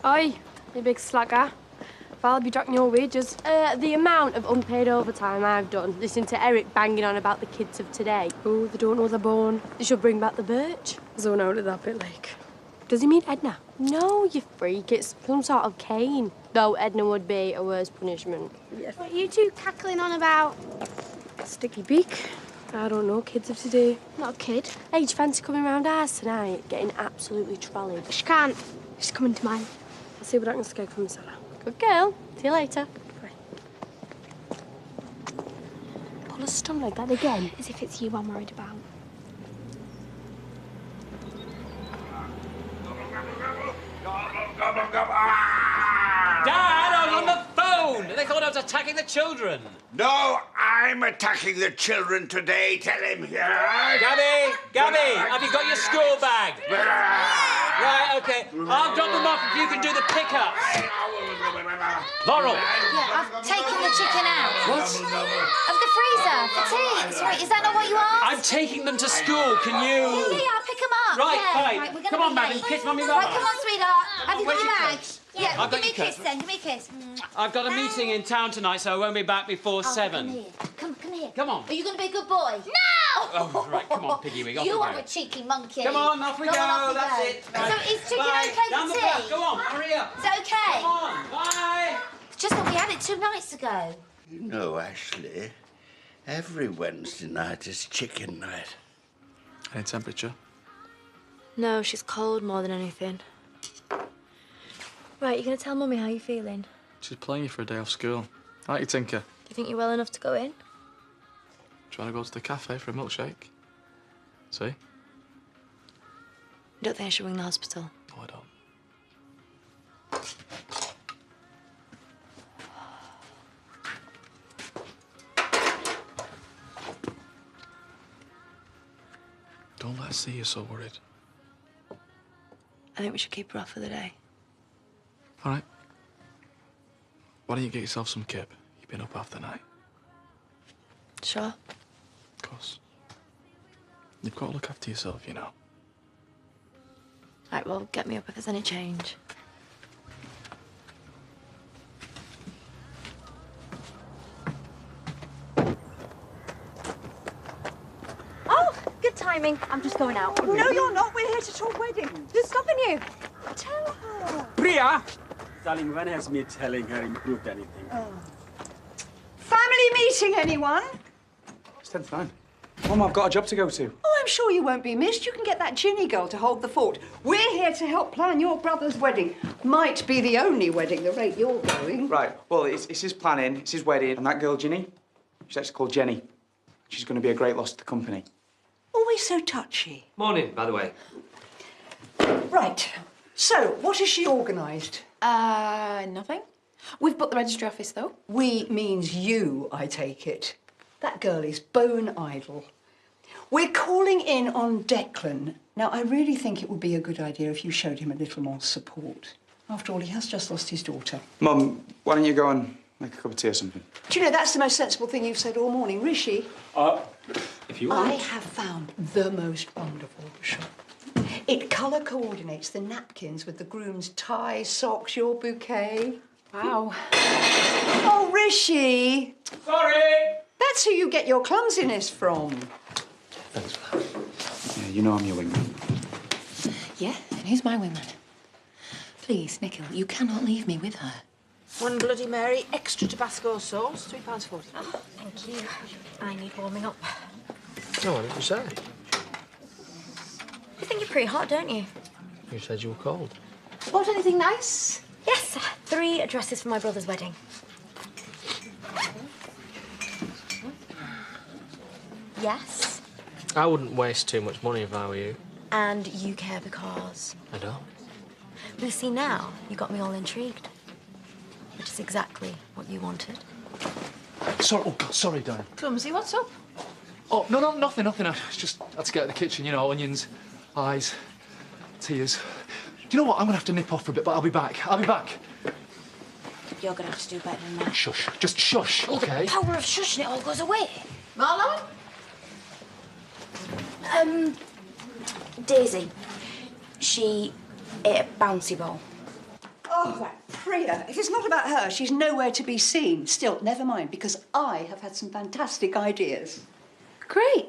Oi, you big slacker. I'll be docking your wages. The amount of unpaid overtime I've done listening to Eric banging on about the kids of today. Oh, they don't know they're born. They should bring back the birch. Zone out of that bit, like. Does he mean Edna? No, you freak. It's some sort of cane. Though Edna would be a worse punishment. What are you two cackling on about? Sticky beak. I don't know, kids of today. Not a kid. Hey, do you fancy coming round ours tonight? Getting absolutely trolleyed. She can't. She's coming to mine. I'll see what I can scare from Sarah. Good girl. See you later. Bye. Pull a stunt like that again. As if it's you I'm worried about. Dad, I was on the phone! They thought I was attacking the children. No, I'm attacking the children today. Tell him here. Gabby, have you got your school bag? Right, OK. I'll drop them off if you can do the pickups. Laurel. Yeah, I've taken the chicken out. What? Of the freezer for tea. Sorry, is that not what you asked? I'm taking them to school. Can you? Yeah, I'll pick them up. Right, yeah. fine. Right, we're gonna Come on, be Maddie. late. Kiss Mummy Right, Mama. come on, sweetheart. Have you got Where's your your bag? kiss? Yeah, I've got give me a your kiss kiss. then. Give me a kiss. I've got a meeting in town tonight, so I won't be back before 7. Come here. Come here. Come on. Are you going to be a good boy? No! Oh, right, come on, Piggy Wig, off You we are go. a cheeky monkey. Come on, off we Come go. on, off we That's go. it. So is chicken Bye. okay Down for the tea? back. Go on, hurry up. Is that okay? Come on, bye. It's just that we had it 2 nights ago. You know, Ashley, every Wednesday night is chicken night. Any temperature? No, she's cold more than anything. Right, you're going to tell Mummy how you're feeling? She's playing you for a day off school. Aren't you, Tinker? Do you think you're well enough to go in? Trying to go to the cafe for a milkshake? See? You don't think I should ring the hospital? No, I don't. Don't let her see you so worried. I think we should keep her off for the day. All right. Why don't you get yourself some kip? You've been up half the night. Sure. Of course. You've got to look after yourself, you know. Right, well, get me up if there's any change. Oh, good timing. I'm just going out. No, you're not. We're here to talk wedding. Who's stopping you? Tell her. Priya! Darling, when has me telling her improved anything? Family meeting, anyone? It's 10 to 9. Mum, I've got a job to go to. Oh, I'm sure you won't be missed. You can get that Ginny girl to hold the fort. We're here to help plan your brother's wedding. Might be the only wedding, the rate you're going. Right, well, it's his planning, it's his wedding, and that girl, Ginny, she's actually called Jenny. She's going to be a great loss to the company. Always so touchy. Morning, by the way. Right. So, what has she organised? Nothing. We've booked the registry office, though. We means you, I take it. That girl is bone idle. We're calling in on Declan. Now, I really think it would be a good idea if you showed him a little more support. After all, he has just lost his daughter. Mum, why don't you go and make a cup of tea or something? Do you know, that's the most sensible thing you've said all morning. Rishi, If you I have found the most wonderful shop. It colour coordinates the napkins with the groom's tie, socks, your bouquet. Wow. Oh, Rishi! Sorry! That's who you get your clumsiness from. Thanks for that. Yeah, you know I'm your wingman. Yeah, and who's my wingman? Please, Nikhil, you cannot leave me with her. One Bloody Mary, extra Tabasco sauce, £3.40. Oh, thank you. I need warming up. No, what did you say? You think you're pretty hot, don't you? You said you were cold. Bought anything nice? Yes, 3 dresses for my brother's wedding. Yes. I wouldn't waste too much money if I were you. And you care because... I don't. Well, see, now you got me all intrigued. Which is exactly what you wanted. Sorry, oh God, sorry, darling. Clumsy, what's up? Oh, no, nothing. I just had to get out of the kitchen, you know, onions, eyes, tears. Do you know what? I'm gonna have to nip off for a bit, but I'll be back. You're going to have to do better than that. Shush, just shush, okay? The power of shushing it all goes away. Marlo? Daisy. She ate a bouncy ball. Oh, that Priya. If it's not about her, she's nowhere to be seen. Still, never mind, because I have had some fantastic ideas. Great.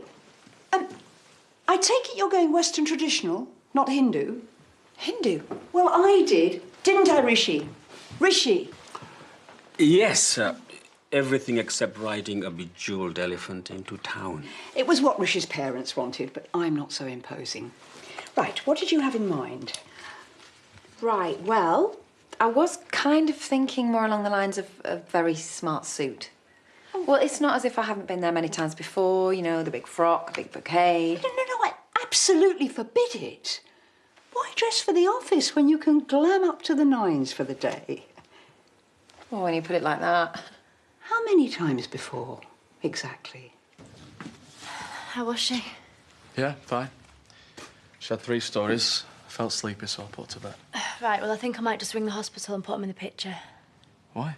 I take it you're going Western traditional, not Hindu? Hindu? Well, I did. Didn't I, Rishi? Rishi? Yes, everything except riding a bejeweled elephant into town. It was what Rishi's parents wanted, but I'm not so imposing. Right, what did you have in mind? Right, well, I was kind of thinking more along the lines of a very smart suit. Well, it's not as if I haven't been there many times before, you know, the big frock, big bouquet. No, I absolutely forbid it. Why dress for the office when you can glam up to the nines for the day? Well, when you put it like that. How many times before, exactly? How was she? Yeah, fine. She had 3 stories. I felt sleepy, so I put her to bed. Right, well, I think I might just ring the hospital and put him in the picture. Why?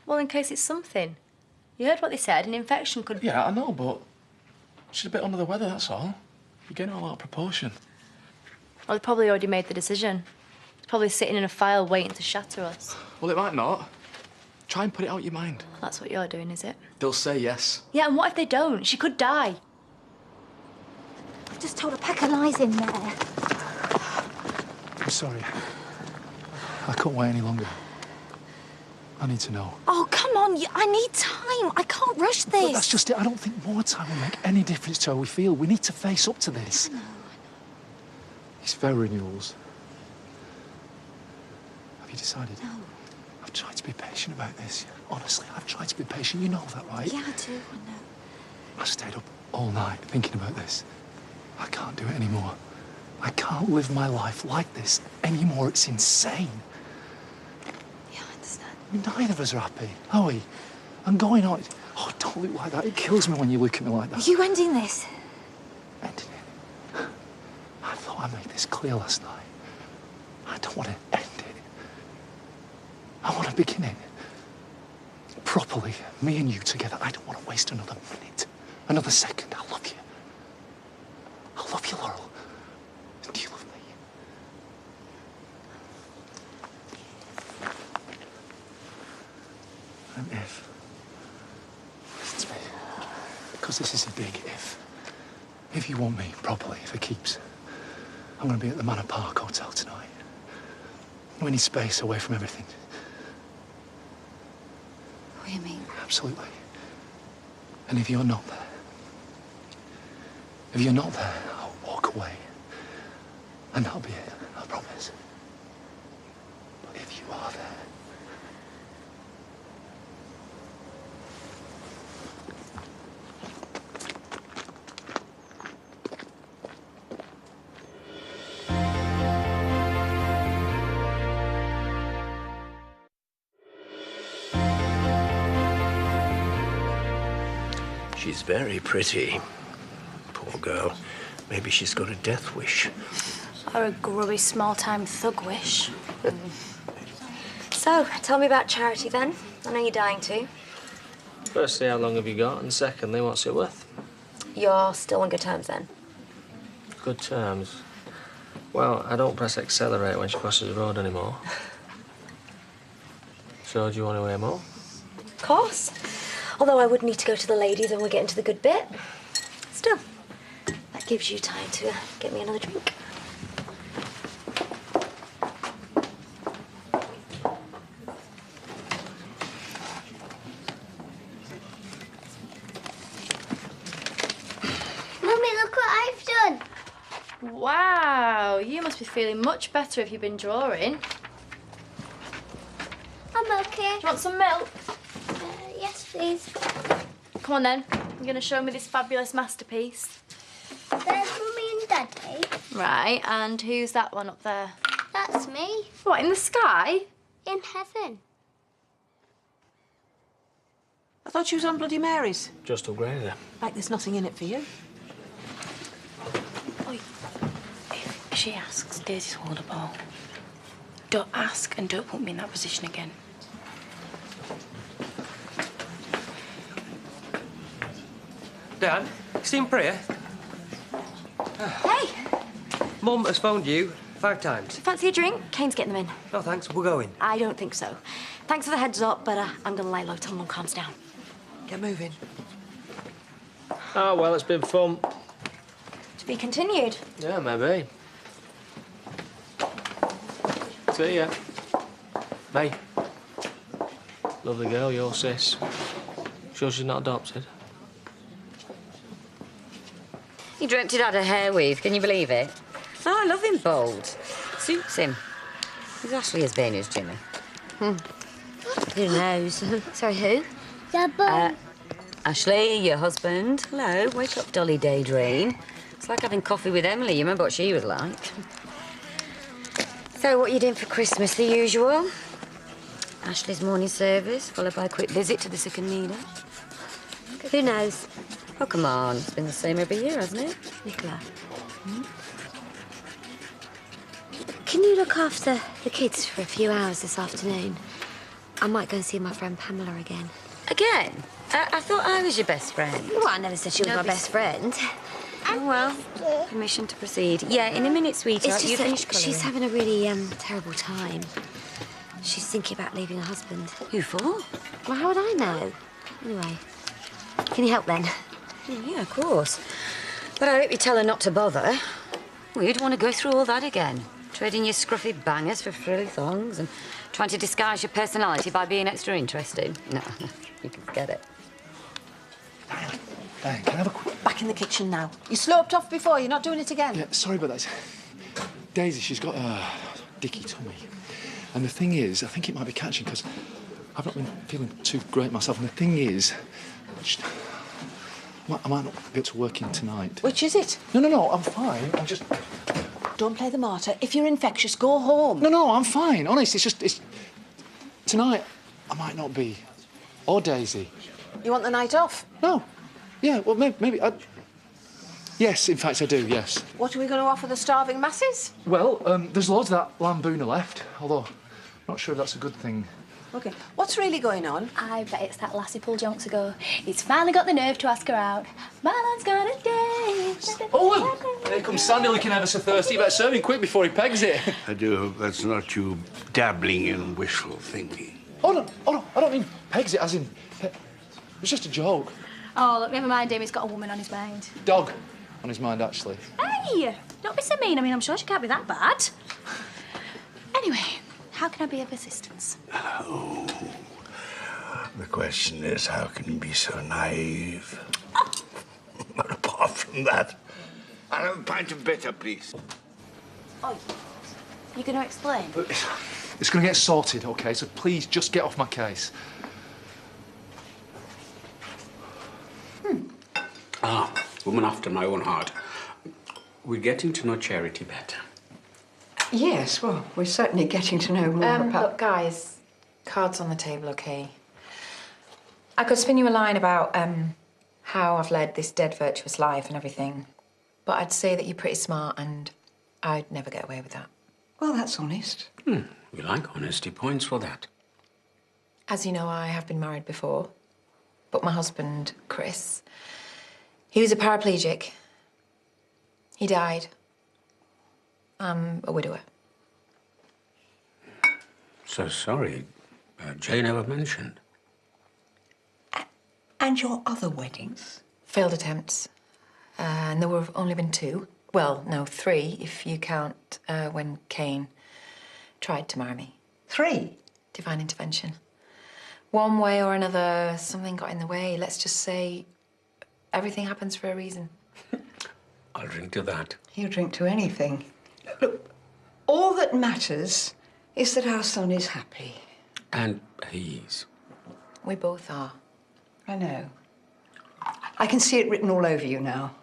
Well, in case it's something. You heard what they said, an infection could... Yeah, I know, but she's a bit under the weather, that's all. You're getting all out of proportion. Well, they probably already made the decision. It's probably sitting in a file waiting to shatter us. Well, it might not. Try and put it out your mind. That's what you're doing, is it? They'll say yes. Yeah, and what if they don't? She could die. I've just told a pack of lies in there. I'm sorry. I can't wait any longer. I need to know. Oh, come on. I need time. I can't rush this. But that's just it. I don't think more time will make any difference to how we feel. We need to face up to this. I know. These fair renewals. Have you decided? No. I've tried to be patient about this. Honestly, I've tried to be patient. You know that, right? Yeah, I do. I know. I stayed up all night thinking about this. I can't do it anymore. I can't live my life like this anymore. It's insane. Yeah, I understand. I mean, neither of us are happy, are we? I'm going on. Oh, don't look like that. It kills me when you look at me like that. Are you ending this? Ending it? I thought I made this clear last night. I don't want to end it. I want to begin it. Properly, me and you together. I don't want to waste another minute, another second. I love you. I love you, Laurel. And do you love me? And if, listen to me, because this is a big if you want me properly for keeps, I'm going to be at the Manor Park Hotel tonight. We need space away from everything. What do you mean? Absolutely. And if you're not there, I'll walk away. And that'll be it, I promise. But if you are there... She's very pretty. Poor girl. Maybe she's got a death wish. Or a grubby small-time thug wish. So, tell me about Charity then. I know you're dying to. Firstly, how long have you got? And secondly, what's it worth? You're still on good terms then? Good terms. Well, I don't press accelerate when she crosses the road anymore. So, do you want to hear more? Of course. Although I would need to go to the ladies when we get into the good bit. Still, that gives you time to get me another drink. Mummy, look what I've done. Wow, you must be feeling much better if you've been drawing. I'm okay. Do you want some milk? Yes, please. Come on then. You're going to show me this fabulous masterpiece. There's Mummy and Daddy. Right, and who's that one up there? That's me. What, in the sky? In heaven. I thought you was on Bloody Mary's. Just upgraded her. Like there's nothing in it for you. Oi. If she asks, Daisy's hold a ball. Don't ask and don't put me in that position again. Dad, seen Priya? Hey! Mum has phoned you. 5 times. Fancy a drink? Kane's getting them in. No, thanks. We're going. I don't think so. Thanks for the heads up, but I'm gonna lie low till Mum calms down. Get moving. Oh, well, it's been fun. To be continued. Yeah, maybe. See ya. May. Lovely girl, your sis. Sure she's not adopted? He dreamt he'd had a hair weave, can you believe it? Oh, I love him bald. Suits him. He's Ashley as vain as Jimmy. Who knows? Sorry, who? Ashley, your husband. Hello, wake up, Dolly Daydream. It's like having coffee with Emily. You remember what she was like. So, what are you doing for Christmas? The usual? Ashley's morning service, followed by a quick visit to the sick and needy. Who knows? Oh, come on. It's been the same every year, hasn't it? Nicola. Can you look after the kids for a few hours this afternoon? I might go and see my friend Pamela again. Again? I thought I was your best friend. Well, I never said she was my best friend. Oh, well, permission to proceed. Yeah, in a minute, sweetheart. It's You just finish that colouring. she's having a really terrible time. She's thinking about leaving her husband. Who for? Well, how would I know? Anyway, can you help then? Yeah, of course. But I hope you tell her not to bother. Well, you'd want to go through all that again. Trading your scruffy bangers for frilly thongs and trying to disguise your personality by being extra interesting. No, you can forget it. Diane, can I have a quick... Back in the kitchen now. You sloped off before, you're not doing it again. Yeah, sorry about that. Daisy, she's got a dicky tummy. And the thing is, I think it might be catching because I've not been feeling too great myself. And the thing is, I might not be able to work in tonight. Which is it? No, I'm fine. I'm just... Don't play the martyr. If you're infectious, go home. No, I'm fine. Honest, it's... Tonight, I might not be. Or Daisy. You want the night off? No. Yeah, well, maybe Yes, in fact, I do, yes. What are we going to offer the starving masses? Well, there's loads of that lambooner left, although I'm not sure if that's a good thing. OK. What's really going on? I bet it's that lassie pulled jonks ago. He's finally got the nerve to ask her out. My man's got a date. Oh, look! Here comes Sandy looking ever so thirsty. You better serve him quick before he pegs it. I do hope that's not you dabbling in wishful thinking. Oh, no, I don't mean pegs it as in... It was just a joke. Oh, look, never mind him. He's got a woman on his mind. Dog on his mind, actually. Hey, don't be so mean. I mean, I'm sure she can't be that bad. Anyway, how can I be of assistance? Oh, the question is, how can you be so naive? But apart from that, I'll have a pint of bitter, please. Oh, you going to explain? It's going to get sorted, OK? So please, just get off my case. Ah, woman after my own heart. We're getting to know Charity better. Yes, well, we're certainly getting to know more about... Look, guys, cards on the table, OK? I could spin you a line about how I've led this dead virtuous life and everything, but I'd say that you're pretty smart and I'd never get away with that. Well, that's honest. We like honesty. Points for that. As you know, I have been married before, but my husband, Chris, he was a paraplegic. He died. I'm a widower. So sorry. Jay never mentioned. And your other weddings? Failed attempts. And there have only been 2. Well, no, 3, if you count when Kane tried to marry me. 3? Divine intervention. One way or another, something got in the way. Let's just say everything happens for a reason. I'll drink to that. You drink to anything. Look, all that matters is that our son is happy. And he's. We both are. I know. I can see it written all over you now.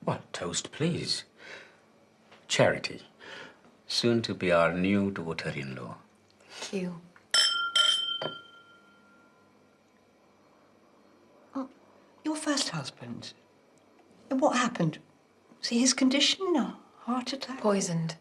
Well, toast, please. Charity, soon to be our new daughter-in-law. Thank you. Oh, your first husband. And what happened? See his condition? A heart attack? Poisoned.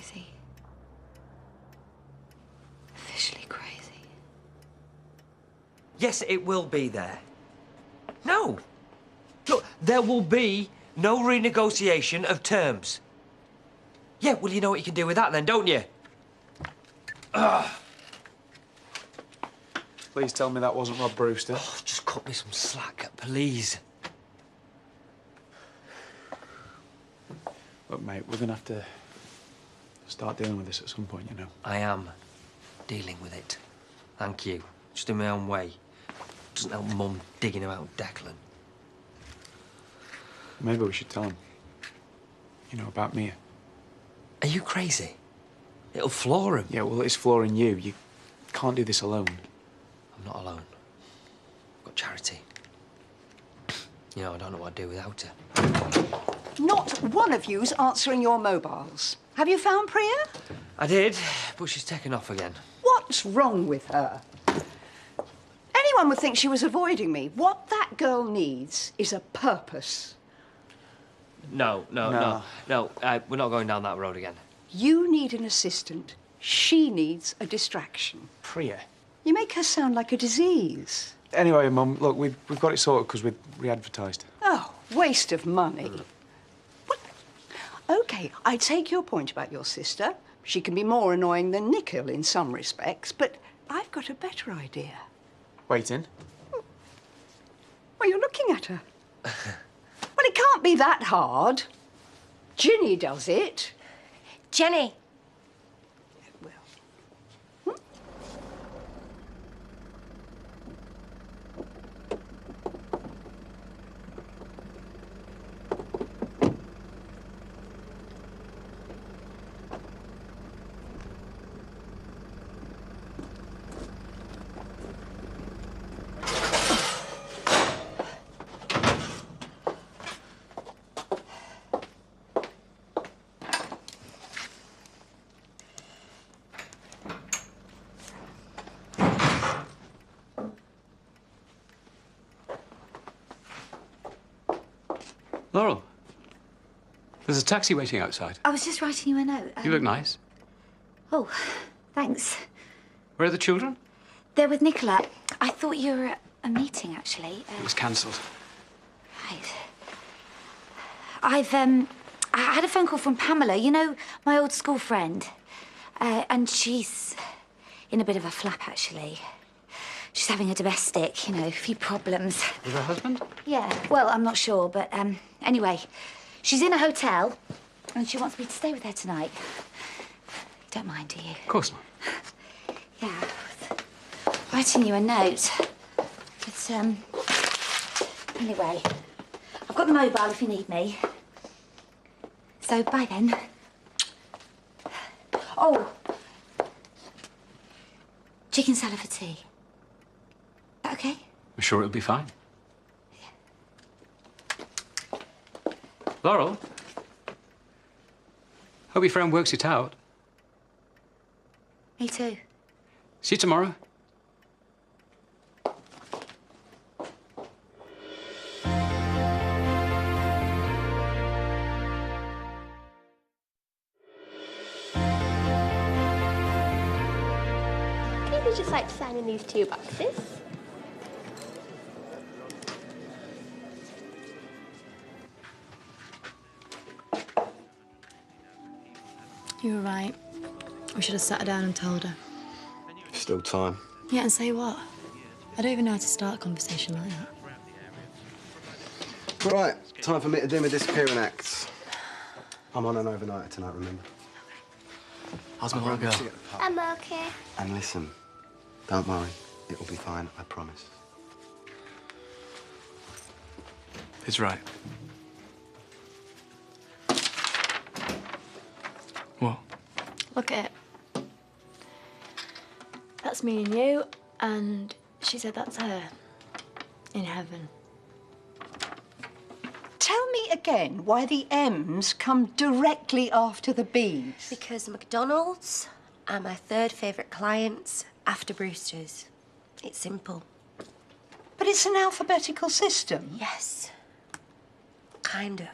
crazy. Officially crazy. Yes, it will be there. No. Look, there will be no renegotiation of terms. Yeah, well, you know what you can do with that then, don't you? Please tell me that wasn't Rob Brewster. Oh, just cut me some slack, please. Look, mate, we're gonna have to start dealing with this at some point, you know. I am dealing with it. Thank you. Just in my own way. Doesn't help Mum digging about Declan. Maybe we should tell him. You know, about Mia. Are you crazy? It'll floor him. Yeah, well, it's flooring you. You can't do this alone. I'm not alone. I've got Charity. You know, I don't know what I'd do without her. Not one of you's answering your mobiles. Have you found Priya? I did, but she's taken off again. What's wrong with her? Anyone would think she was avoiding me. What that girl needs is a purpose. No. We're not going down that road again. You need an assistant. She needs a distraction. Priya? You make her sound like a disease. Anyway, Mum, look, we've got it sorted because we re-advertised. Oh, waste of money. Well, OK, I take your point about your sister. She can be more annoying than Nikhil in some respects, but I've got a better idea. Waiting. Well, you're looking at her. Well, it can't be that hard. Ginny does it. Jenny. Laurel, there's a taxi waiting outside. I was just writing you a note. You look nice. Oh, thanks. Where are the children? They're with Nicola. I thought you were at a meeting, actually. It was cancelled. Right. I had a phone call from Pamela, you know, my old school friend. And she's in a bit of a flap, actually. She's having a domestic, you know, a few problems. With her husband? Yeah, well, I'm not sure, but anyway, she's in a hotel and she wants me to stay with her tonight. You don't mind, do you? Of course not. Yeah, I was writing you a note. But, anyway, I've got the mobile if you need me. So, bye then. Oh, chicken salad for tea. Okay? I'm sure it'll be fine. Yeah. Laurel, hope your friend works it out. Me too. See you tomorrow. Can you just like to sign in these 2 boxes? You were right. We should have sat her down and told her. Still time. Yeah, and say what? I don't even know how to start a conversation like that. Right, time for me to do my disappearing acts. I'm on an overnighter tonight, remember? How's my girl? I'm okay. And listen, don't worry. It'll be fine, I promise. He's right. What? Look at it. That's me and you, and she said that's her. In heaven. Tell me again why the M's come directly after the B's. Because McDonald's are my 3rd favourite clients after Brewster's. It's simple. But it's an alphabetical system. Yes. Kind of.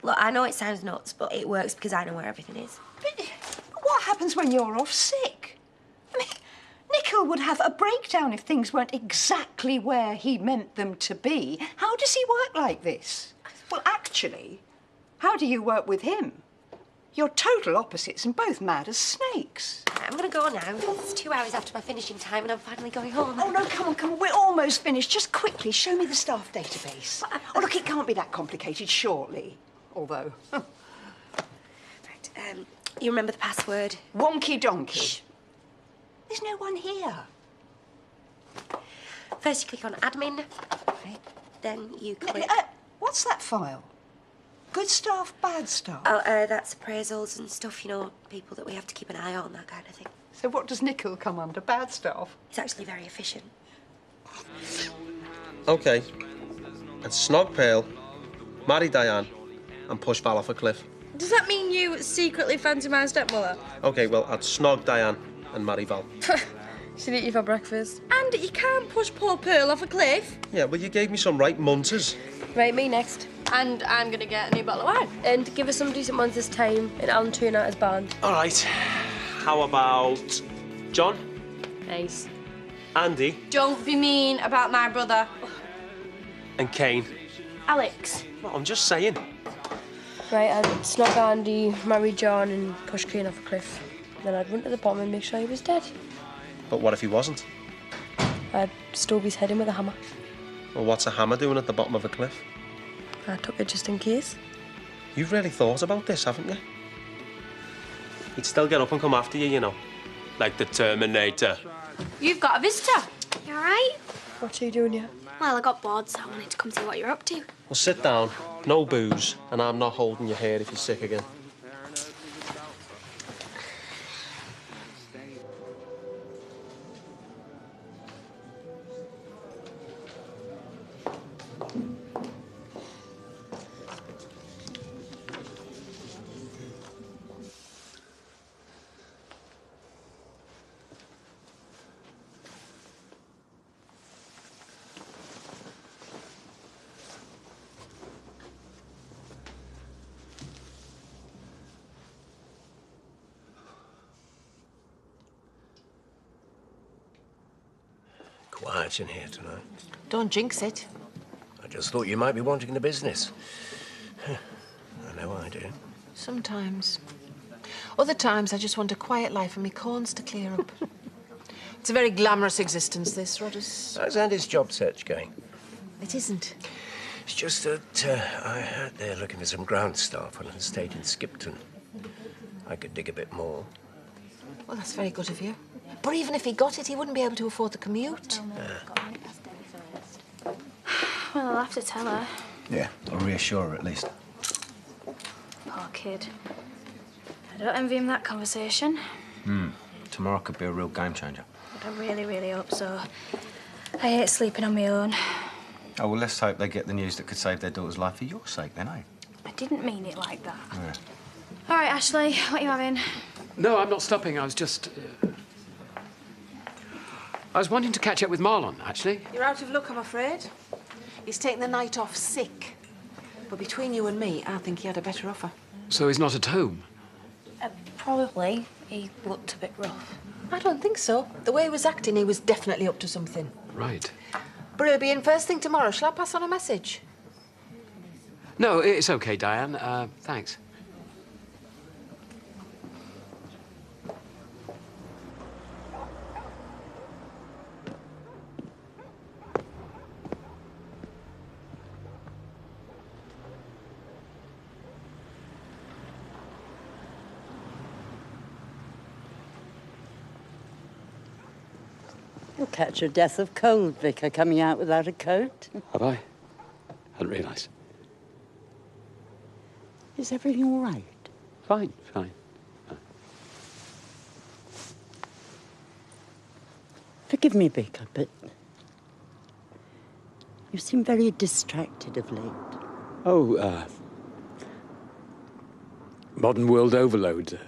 Look, I know it sounds nuts, but it works because I know where everything is. But What happens when you're off sick? I mean, Nickel would have a breakdown if things weren't exactly where he meant them to be. How does he work like this? Well, actually, how do you work with him? You're total opposites and both mad as snakes. I'm going to go now. It's 2 hours after my finishing time and I'm finally going home. Oh, no, come on. We're almost finished. Just quickly, show me the staff database. Oh, look, it can't be that complicated, shortly. Although... Right, you remember the password? Wonky donkey. Shh. There's no one here. First you click on admin. Right. Then you click... What's that file? Good staff, bad staff? Oh, that's appraisals and stuff, you know, people that we have to keep an eye on, that kind of thing. So what does Nickel come under? Bad staff? He's actually very efficient. OK. And snog Pearl, marry Diane, and push Val off a cliff. Does that mean you secretly fancy my stepmother? OK, well, I'd snog Diane and marry Val. She'd eat you for breakfast. And you can't push poor Pearl off a cliff. Yeah, well, you gave me some right munters. Right, me next. And I'm going to get a new bottle of wine. And give us some decent ones this time, and Alan tune out his band. All right. How about John? Nice. Andy? Don't be mean about my brother. And Kane? Alex. Well, I'm just saying. Right, I'd snog Andy, marry John, and push Kane off a cliff. Then I'd run to the bottom and make sure he was dead. But what if he wasn't? I'd stove his head in with a hammer. Well, what's a hammer doing at the bottom of a cliff? I took it just in case. You've really thought about this, haven't you? He'd still get up and come after you, you know. Like the Terminator. You've got a visitor. You all right? What are you doing here? Well, I got bored, so I wanted to come see what you're up to. Well, sit down. No booze. And I'm not holding your hair if you're sick again. Quiet in here tonight. Don't jinx it. I just thought you might be wanting the business. I know I do. Sometimes. Other times I just want a quiet life and me corns to clear up. It's a very glamorous existence, this, Rodders. How's Andy's job search going? It isn't. It's just that I heard they're looking for some ground staff on an estate in Skipton. I could dig a bit more. Well, that's very good of you. But even if he got it, he wouldn't be able to afford the commute. Well, I'll have to tell her. Yeah, I'll reassure her at least. Poor kid. I don't envy him that conversation. Tomorrow could be a real game changer. But I really, really hope so. I hate sleeping on my own. Oh, well, let's hope they get the news that could save their daughter's life for your sake, then, eh? I didn't mean it like that. Yeah. All right, Ashley, what are you having? No, I'm not stopping. I was just... I was wanting to catch up with Marlon, actually. You're out of luck, I'm afraid. He's taken the night off sick. But between you and me, I think he had a better offer. So he's not at home? Probably. He looked a bit rough. I don't think so. The way he was acting, he was definitely up to something. Right. But he'll be in first thing tomorrow. Shall I pass on a message? No, it's OK, Diane. Thanks. You'll catch a death of cold, Vicar, coming out without a coat. Have I? Hadn't realised. Is everything all right? Fine, fine. Forgive me, Vicar, but you seem very distracted of late. Oh, modern world overload.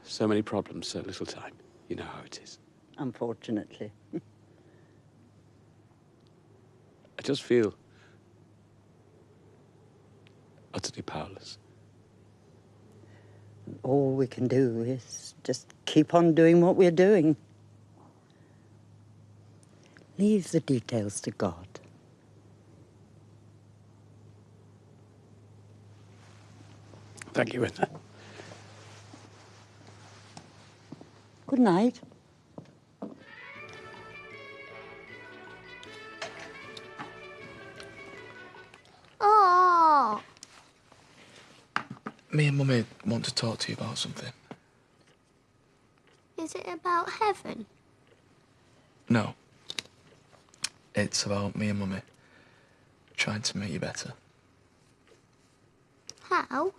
So many problems, so little time. You know how it is. Unfortunately. I just feel utterly powerless. All we can do is just keep on doing what we're doing. Leave the details to God. Thank you, Edna. Good night. Oh. Me and Mummy want to talk to you about something. Is it about heaven? No. It's about me and Mummy trying to make you better. How?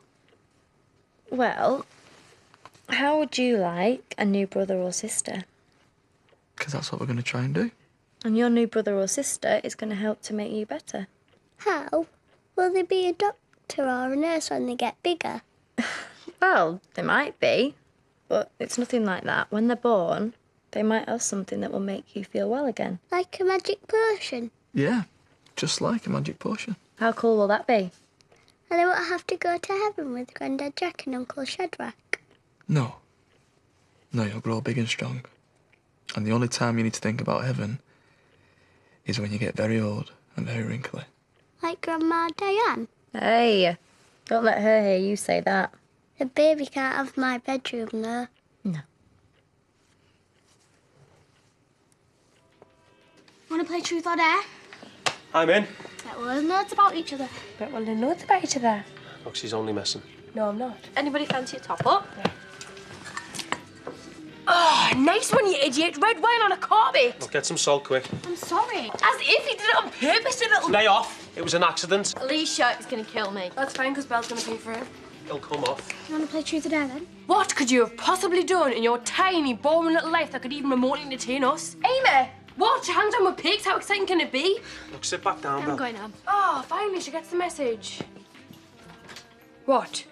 Well, how would you like a new brother or sister? Because that's what we're going to try and do. And your new brother or sister is going to help to make you better. How? Will there be a doctor or a nurse when they get bigger? Well, they might be, but it's nothing like that. When they're born, they might have something that will make you feel well again. Like a magic potion? Yeah, just like a magic potion. How cool will that be? And I won't have to go to heaven with Grandad Jack and Uncle Shadrach. No. No, you'll grow big and strong. And the only time you need to think about heaven is when you get very old and very wrinkly. Like Grandma Diane? Hey, don't let her hear you say that. The baby can't have my bedroom, though. No. Want to play Truth or Dare? I'm in. Bet we'll know about each other. Bet we'll know about each other. Look, she's only messing. No, I'm not. Anybody fancy a top up? Yeah. Oh, nice one, you idiot. Red wine on a carpet. Look, get some salt quick. I'm sorry. As if he did it on purpose, you little... Lay off. It was an accident. Alicia is going to kill me. That's fine, because Belle's going to pay for it. It'll come off. You want to play Truth or Dare, then? What could you have possibly done in your tiny, boring little life that could even remotely entertain us? Amy! What? Hands on with pigs? How exciting can it be? Look, sit back down, Belle. I'm going home. Oh, finally, she gets the message. What?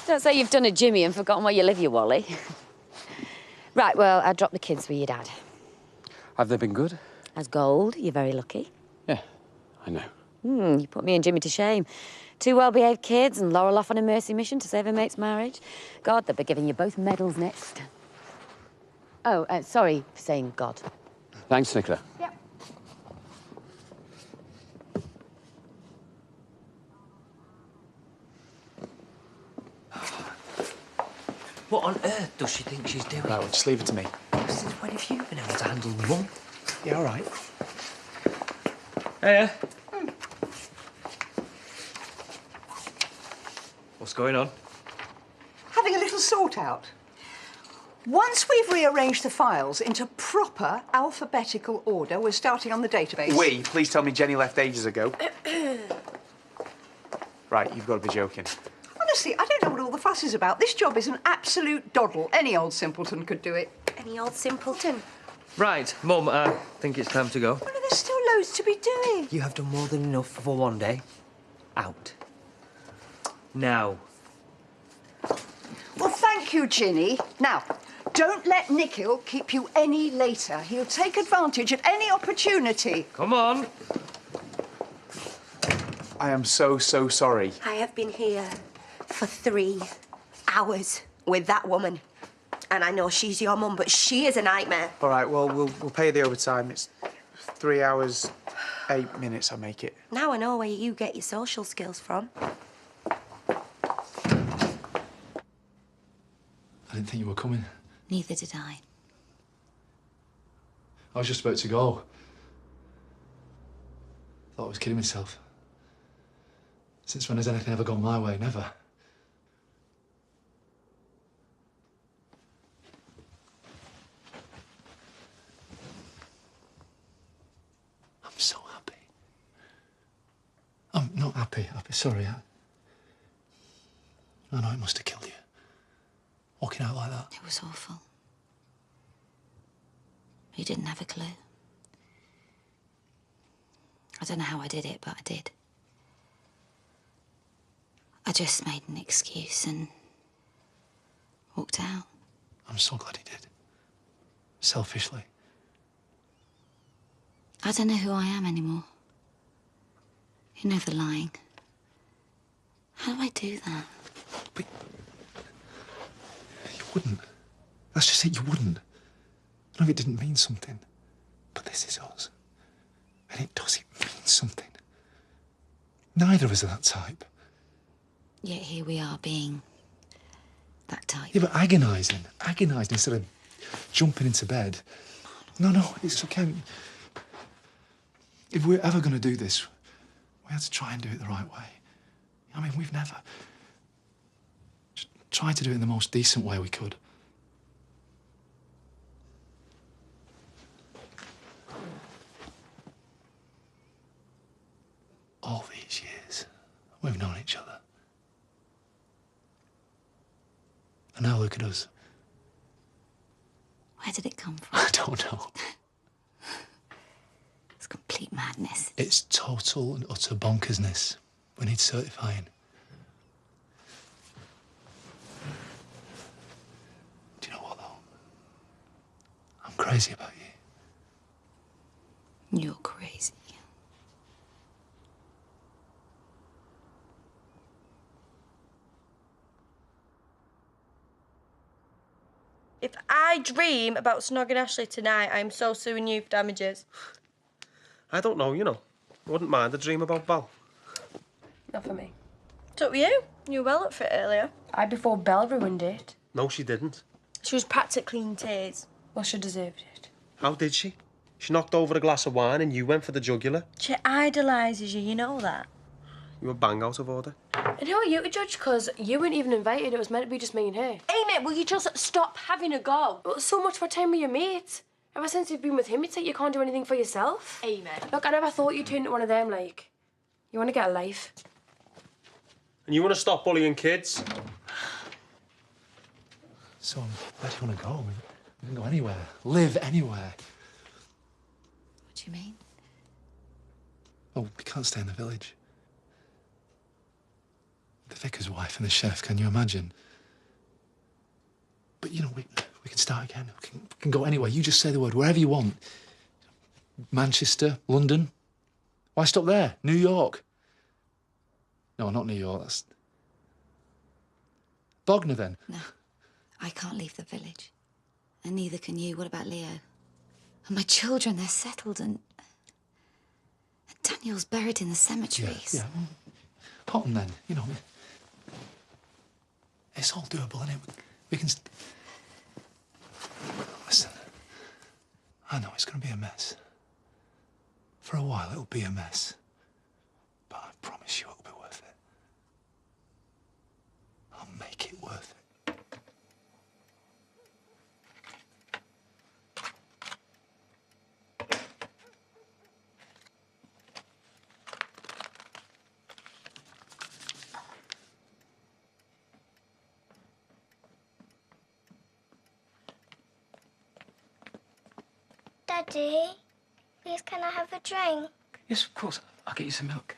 Don't say you've done a Jimmy and forgotten where you live, you Wally. Right, well, I dropped the kids with your dad. Have they been good? As gold, you're very lucky. Yeah, I know. You put me and Jimmy to shame. Two well-behaved kids and Laurel off on a mercy mission to save her mate's marriage. God, they'll be giving you both medals next. Oh, sorry for saying God. Thanks, Nicola. Yep. What on earth does she think she's doing? Right, well, just leave it to me. Since when have you been able to handle Mum? Yeah, all right. Hey. What's going on? Having a little sort out. Once we've rearranged the files into proper alphabetical order, we're starting on the database. Please tell me Jenny left ages ago. Right, you've got to be joking. Honestly, I don't know what all the fuss is about. This job is an absolute doddle. Any old simpleton could do it. Any old simpleton? Right, Mum, I think it's time to go. Well, there's still loads to be doing. You have done more than enough for one day. Out. Now. Well, thank you, Ginny. Now, don't let Nikhil keep you any later. He'll take advantage at any opportunity. Come on. I am so sorry. I have been here for 3 hours with that woman. And I know she's your mum, but she is a nightmare. All right, well, we'll pay you the overtime. It's 3 hours, 8 minutes, I make it. Now I know where you get your social skills from. I didn't think you were coming. Neither did I. I was just about to go. Thought I was kidding myself. Since when has anything ever gone my way? Never. Happy. Sorry. I know it must have killed you. Walking out like that. It was awful. You didn't have a clue. I don't know how I did it, but I did. I just made an excuse and walked out. I'm so glad you did. Selfishly. I don't know who I am anymore. You know the lying. How do I do that? But you wouldn't. That's just it, you wouldn't. I know it didn't mean something, but this is us. And it does, it means something. Neither of us are that type. Yet here we are being that type. Yeah, but agonising instead of jumping into bed. No, it's okay. If we're ever going to do this, we have to try and do it the right way. I mean, we've never just tried to do it in the most decent way we could. All these years, we've known each other. And now look at us. Where did it come from? I don't know. It's complete madness. It's total and utter bonkersness. We need certifying. Do you know what, though? I'm crazy about you. You're crazy. If I dream about snogging Ashley tonight, I'm so suing you for damages. I don't know, you know. I wouldn't mind a dream about Val. Not for me. It's up to you. You were well up for it earlier. I before Belle ruined it. No, she didn't. She was practically in tears. Well, she deserved it. How did she? She knocked over a glass of wine and you went for the jugular. She idolises you know that. You were bang out of order. And who are you to judge? Because you weren't even invited. It was meant to be just me and her. Hey, mate, will you just stop having a go? Well, so much for time with your mate. Ever since you've been with him, it's like you can't do anything for yourself. Hey, mate. Look, I never thought you'd turn into one of them, like. You want to get a life. And you want to stop bullying kids? So, where do you want to go? We can go anywhere. Live anywhere. What do you mean? Oh, we can't stay in the village. The vicar's wife and the chef, can you imagine? But, you know, we can start again. We can go anywhere. You just say the word, wherever you want. Manchester, London. Why stop there? New York. No, not New York. That's... Bognor, then. No, I can't leave the village. And neither can you. What about Leo? And my children, they're settled and Daniel's buried in the cemeteries. Yeah. Cotton, then, you know. It's all doable, isn't it? We can... Listen, I know it's going to be a mess. For a while, it'll be a mess. But I promise you it'll be worth it. I'll make it worth it. Daddy, please can I have a drink? Yes, of course. I'll get you some milk.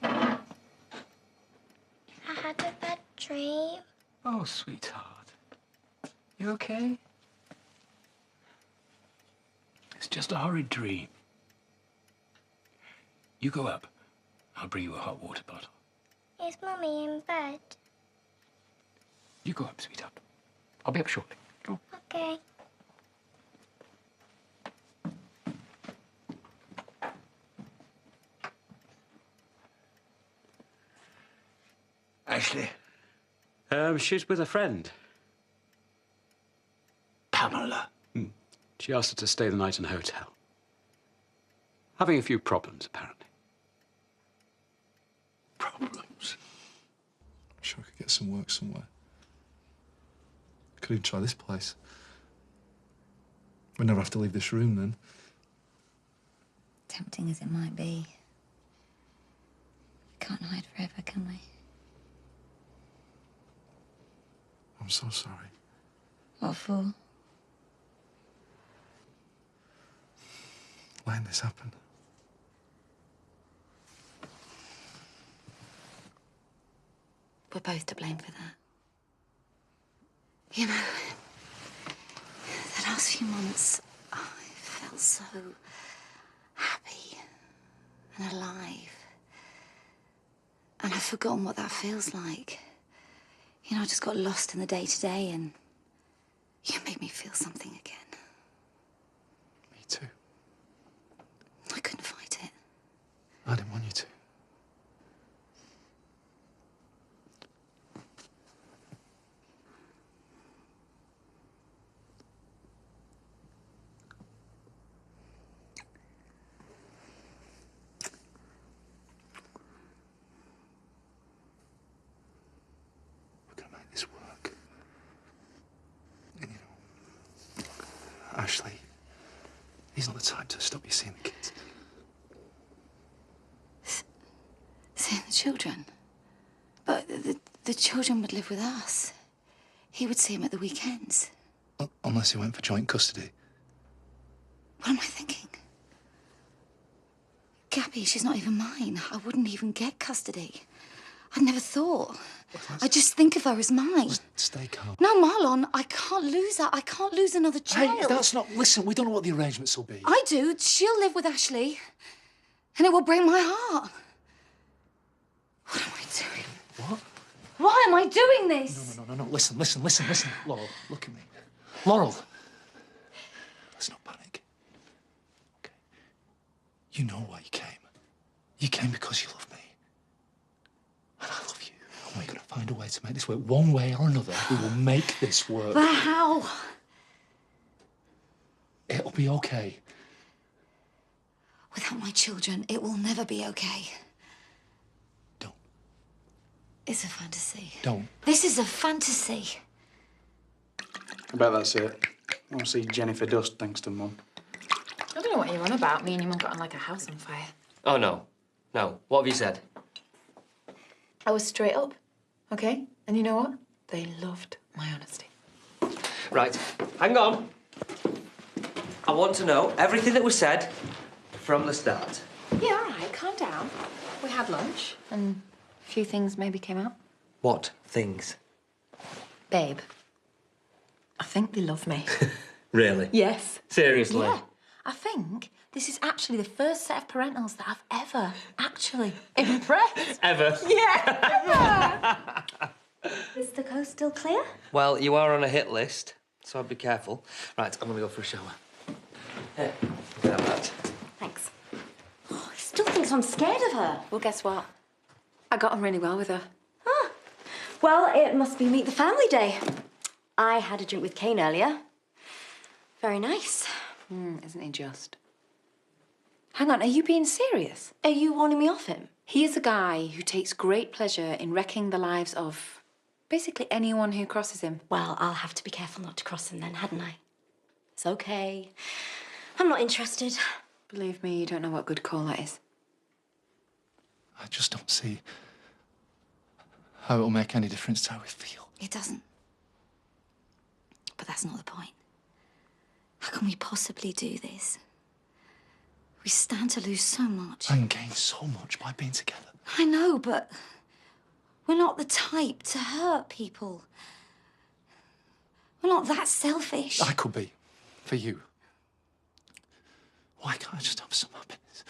I had a bad dream. Oh, sweetheart. You okay? It's just a horrid dream. You go up. I'll bring you a hot water bottle. Is Mummy in bed? You go up, sweetheart. I'll be up shortly. Go. Okay. Ashley? She's with a friend. Pamela? She asked her to stay the night in a hotel. Having a few problems, apparently. Problems? I'm sure I could get some work somewhere. Could even try this place. We'd never have to leave this room then. Tempting as it might be, we can't hide forever, can we? I'm so sorry. What for? Letting this happen. We're both to blame for that. You know, the last few months, I felt so happy and alive. And I've forgotten what that feels like. You know, I just got lost in the day-to-day, and you made me feel something again. Me too. I couldn't fight it. I didn't want you to. We're gonna make this work. And you know, Ashley, he's not the type to stop you seeing the kids. Seeing the children? But the children would live with us. He would see them at the weekends. Unless he went for joint custody. What am I thinking? Gabby, she's not even mine. I wouldn't even get custody. I'd never thought. I just think of her as mine. Stay calm. No, Marlon, I can't lose her. I can't lose another child. Hey, that's not... Listen, we don't know what the arrangements will be. I do. She'll live with Ashley. And it will break my heart. What am I doing? What? Why am I doing this? No. Listen. Laurel, look at me. Laurel. Let's not panic. Okay. You know why you came. You came because you love me. And I love you. And we're going to find a way to make this work. One way or another, we will make this work. But how? It'll be okay. Without my children, it will never be okay. Don't. It's a fantasy. Don't. This is a fantasy. I bet that's it. I want to see Jennifer Dust, thanks to Mum. I don't know what you're on about. Me and your mum got on like a house on fire. Oh, no. No. What have you said? I was straight up, okay? And you know what? They loved my honesty. Right. Hang on. I want to know everything that was said from the start. Yeah, all right, calm down. We had lunch, and a few things maybe came out. What things? Babe, I think they love me. Really? Yes. Seriously? Yeah. I think this is actually the first set of parentals that I've ever actually impressed. Ever? Yeah, ever. Is the coast still clear? Well, you are on a hit list, so I'd be careful. Right, I'm gonna go for a shower. Here, have that. Thanks. Oh, he still thinks I'm scared of her. Well, guess what? I got on really well with her. Ah. Well, it must be Meet the Family Day. I had a drink with Kane earlier. Very nice. Isn't he just? Hang on, are you being serious? Are you warning me off him? He is a guy who takes great pleasure in wrecking the lives of basically anyone who crosses him. Well, I'll have to be careful not to cross him then, hadn't I? It's okay. I'm not interested. Believe me, you don't know what good call that is. I just don't see how it'll make any difference to how we feel. It doesn't. But that's not the point. How can we possibly do this? We stand to lose so much. And gain so much by being together. I know, but we're not the type to hurt people. We're not that selfish. I could be. For you. Why can't I just have some happiness?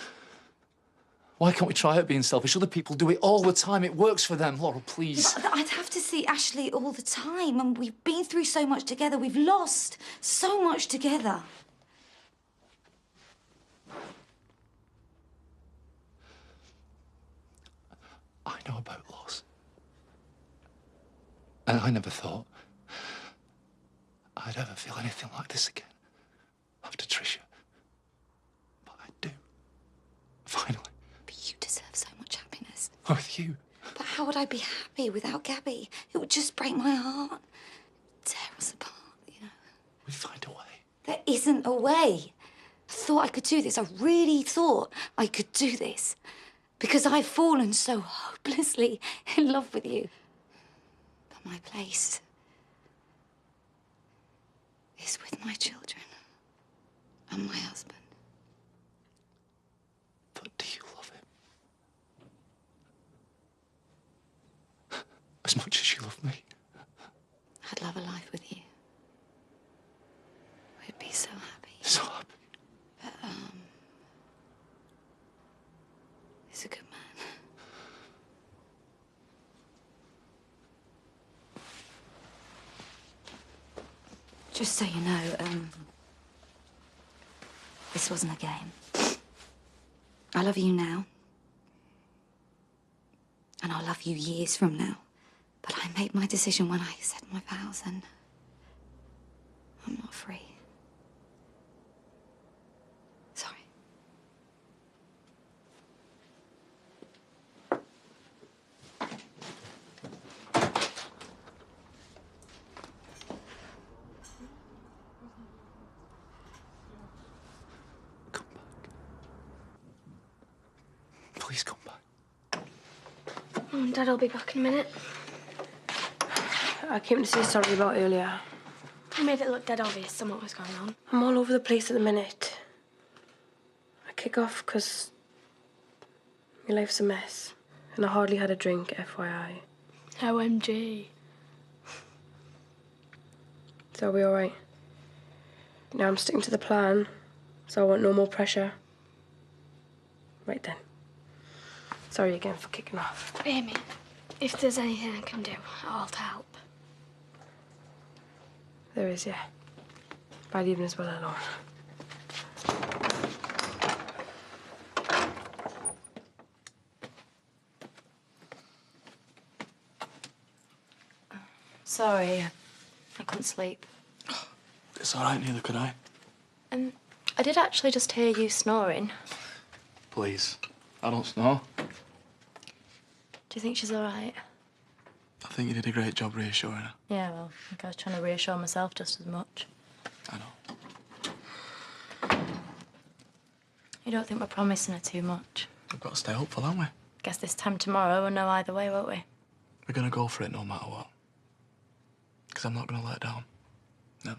Why can't we try out being selfish? Other people do it all the time. It works for them. Laurel, please. But I'd have to see Ashley all the time, and we've been through so much together. We've lost so much together. I know about loss. And I never thought I'd ever feel anything like this again after Tricia. But I do. Finally. But you deserve so much happiness. With you. But how would I be happy without Gabby? It would just break my heart. Tear us apart, you know. We'd find a way. There isn't a way. thought I could do this. I really thought I could do this. Because I've fallen so hopelessly in love with you. But my place is with my children and my husband. But do you love him? As much as you love me? I'd love a life with you. We'd be so happy. So happy. But, he's a good man. Just so you know, this wasn't a game. I love you now. And I'll love you years from now. But I made my decision when I said my vows, and I'm not free. Sorry. Please come back. Dad will be back in a minute. I came to say sorry about earlier. You made it look dead obvious on what was going on. I'm all over the place at the minute. I kick off because my life's a mess, and I hardly had a drink, FYI. OMG. So I'll be all right. Now I'm sticking to the plan, so I want no more pressure. Right then. Sorry again for kicking off. Amy, if there's anything I can do, I'll help. There is, yeah. By leaving us well alone. Sorry, I couldn't sleep. It's all right, neither could I. I did actually just hear you snoring. Please, I don't snore. Do you think she's all right? I think you did a great job reassuring her. Yeah, well, I think I was trying to reassure myself just as much. I know. You don't think we're promising her too much? We've got to stay hopeful, haven't we? Guess this time tomorrow we'll know either way, won't we? We're going to go for it no matter what. Because I'm not going to let down. Never.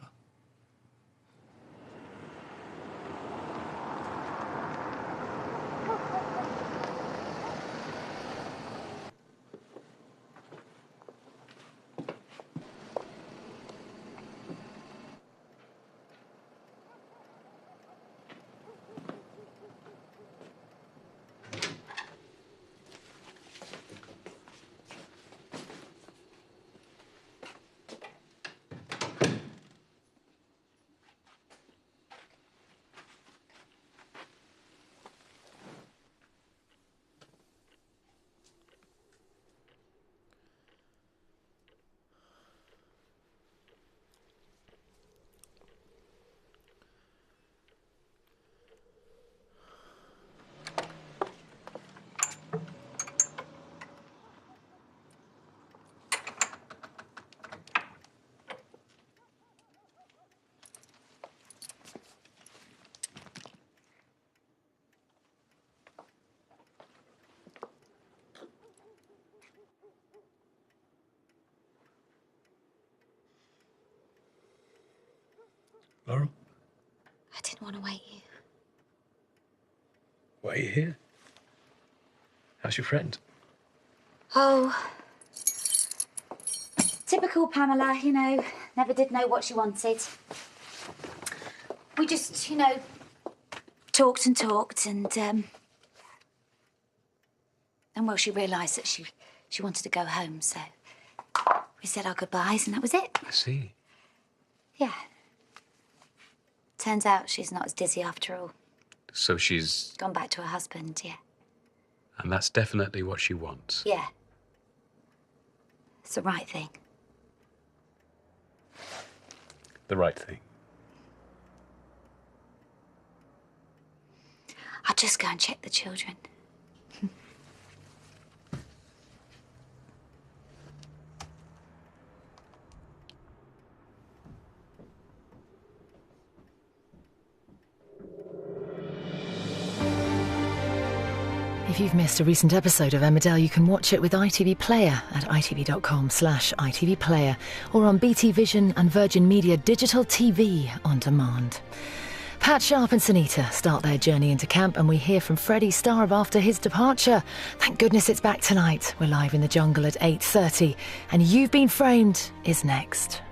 Laurel, I didn't want to wait you. why are you here? How's your friend? Oh. Typical Pamela, you know, never did know what she wanted. We just, you know, talked and talked and well, she realised that she wanted to go home, so we said our goodbyes and that was it. I see. Yeah. Turns out she's not as dizzy after all. So she's... Gone back to her husband, yeah. And that's definitely what she wants. Yeah. It's the right thing. The right thing. I'll just go and check the children. If you've missed a recent episode of Emmerdale, you can watch it with ITV Player at itv.com/ITV Player or on BT Vision and Virgin Media Digital TV on demand. Pat Sharp and Sunita start their journey into camp, and we hear from Freddie Starr after his departure. Thank goodness it's back tonight. We're live in the jungle at 8:30, and You've Been Framed is next.